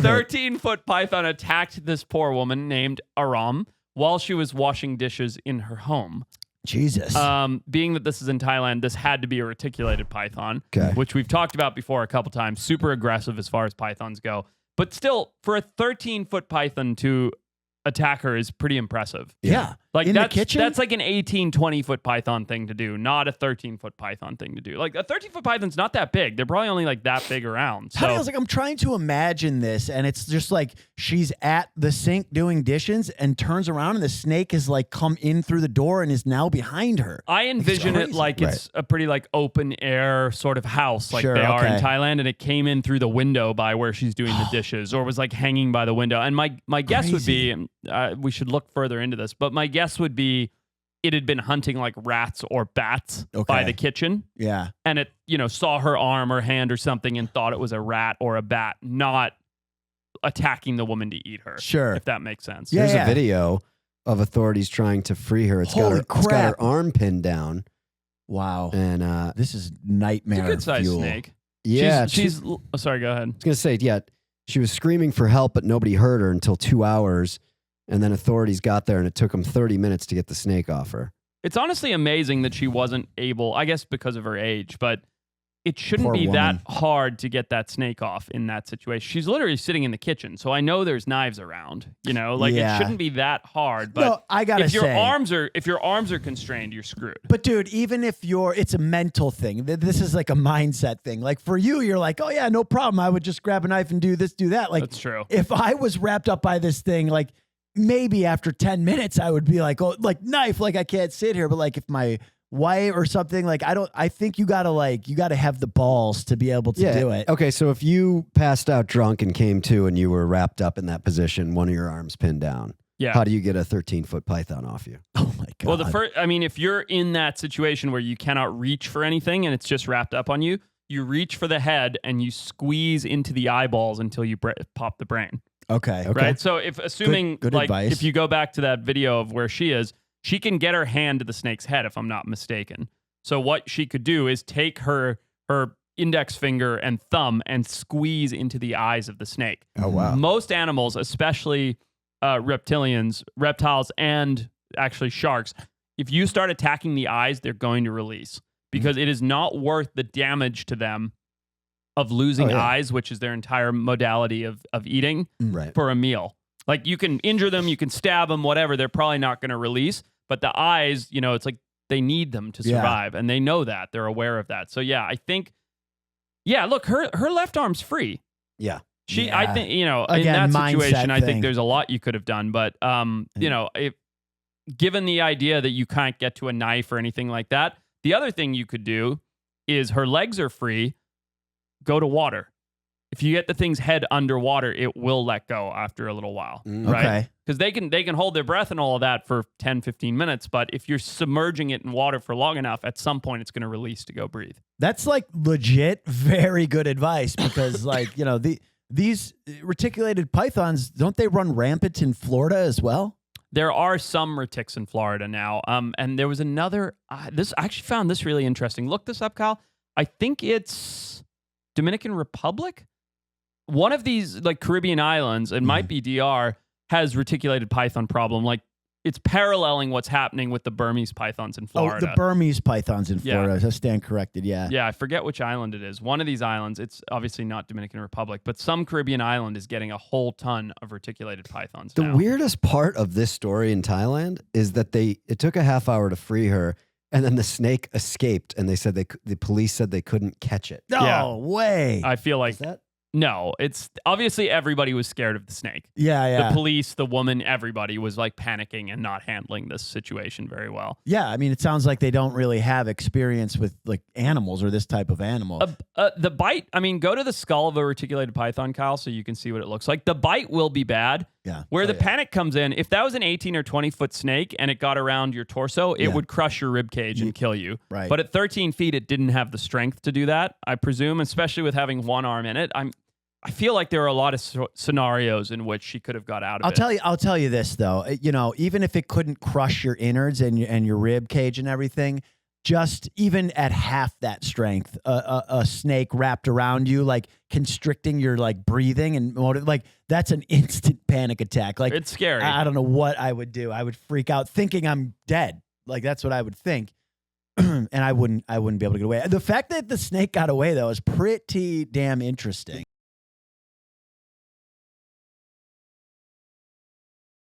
all of it. 13-foot python attacked this poor woman named Aram while she was washing dishes in her home. Jesus. Being that this is in Thailand, this had to be a reticulated python, Okay. which we've talked about before a couple times. Super aggressive as far as pythons go. But still, for a 13-foot python to attack her is pretty impressive. Yeah. Like in that's, the kitchen? that's like an 18, 20-foot python thing to do, not a 13-foot python thing to do. Like a 13-foot python's not that big. They're probably only like that big around. So I was like, I'm trying to imagine this, and it's just like she's at the sink doing dishes and turns around, and the snake has like come in through the door and is now behind her. I envision it crazy. like it's a pretty like open air sort of house like Sure, they are in okay. Thailand, and it came in through the window by where she's doing the dishes, or was like hanging by the window. And my guess would be, we should look further into this, but my guess would be it had been hunting like rats or bats by the kitchen. Yeah. And it, saw her arm or hand or something and thought it was a rat or a bat, not attacking the woman to eat her. Sure. If that makes sense. Yeah. There's a video of authorities trying to free her. It's Holy got crap. her arm pinned down. Wow. And this is It's nightmare a good sized fuel. snake. yeah, She's sorry, go ahead. I was going to say, yeah, she was screaming for help, but nobody heard her until 2 hours. And then authorities got there, and it took them 30 minutes to get the snake off her. It's honestly amazing that she wasn't able, I guess because of her age, but it shouldn't Poor be woman. that hard to get that snake off in that situation. She's literally sitting in the kitchen, so I know there's knives around. Like Yeah. it shouldn't be that hard. But No, I gotta if your say- arms are constrained, you're screwed. But dude, even if it's a mental thing. This is like a mindset thing. Like for you, you're like, oh yeah, no problem. I would just grab a knife and do this, do that. Like That's true. if I was wrapped up by this thing, like maybe after 10 minutes, I would be like, oh, like knife, like I can't sit here. But like if my wife or something, like I think you gotta have the balls to be able to do it. Okay, so if you passed out drunk and came to and you were wrapped up in that position, one of your arms pinned down, Yeah. how do you get a 13-foot python off you? Oh my God. Well, if you're in that situation where you cannot reach for anything and it's just wrapped up on you, you reach for the head and you squeeze into the eyeballs until you pop the brain. Okay. Right. So if assuming Good like advice. if you go back to that video of where she is, she can get her hand to the snake's head, if I'm not mistaken. So what she could do is take her index finger and thumb and squeeze into the eyes of the snake. Oh wow. Most animals, especially reptiles, and actually sharks, if you start attacking the eyes, they're going to release because it is not worth the damage to them of losing eyes, which is their entire modality of eating Right. for a meal. Like you can injure them, you can stab them, whatever. They're probably not going to release. But the eyes, it's like they need them to survive, and they know that. They're aware of that. So yeah, I think, look, her left arm's free. Yeah. I think, in Again, that situation, mindset I think thing. there's a lot you could have done. But, if given the idea that you can't get to a knife or anything like that, the other thing you could do is her legs are free, go to water. If you get the thing's head underwater, it will let go after a little while, right? Okay. Because they can hold their breath and all of that for 10, 15 minutes. But if you're submerging it in water for long enough, at some point it's going to release to go breathe. That's like legit very good advice because like, these reticulated pythons, don't they run rampant in Florida as well? There are some retics in Florida now. And there was another, I actually found this really interesting. Look this up, Kyle. I think it's Dominican Republic. One of these like Caribbean islands, it might be DR, has reticulated python problem. Like it's paralleling what's happening with the Burmese pythons in Florida. Oh, the Burmese pythons in Yeah. Florida. I stand corrected. Yeah. Yeah, I forget which island it is. One of these islands, it's obviously not Dominican Republic, but some Caribbean island is getting a whole ton of reticulated pythons The now. weirdest part of this story in Thailand is that it took a half hour to free her, and then the snake escaped, and they said the police said they couldn't catch it. No Yeah. way. I feel like Is that? no, it's obviously everybody was scared of the snake. Yeah. The police, the woman, everybody was like panicking and not handling this situation very well. Yeah. I mean, it sounds like they don't really have experience with like animals or this type of animal. The bite, I mean, go to the skull of a reticulated python, Kyle, so you can see what it looks like. The bite will be bad. Yeah. Where the panic comes in, if that was an 18 or 20 foot snake and it got around your torso, it would crush your rib cage and kill you. Right. But at 13 feet, it didn't have the strength to do that, I presume, especially with having one arm in it. I feel like there are a lot of scenarios in which she could have got out of it. I'll tell you this though. Even if it couldn't crush your innards and your rib cage and everything, just even at half that strength, a snake wrapped around you, like constricting your like breathing and like that's an instant panic attack. Like It's scary. I don't know what I would do. I would freak out thinking I'm dead. Like that's what I would think. And I wouldn't be able to get away. The fact that the snake got away though is pretty damn interesting.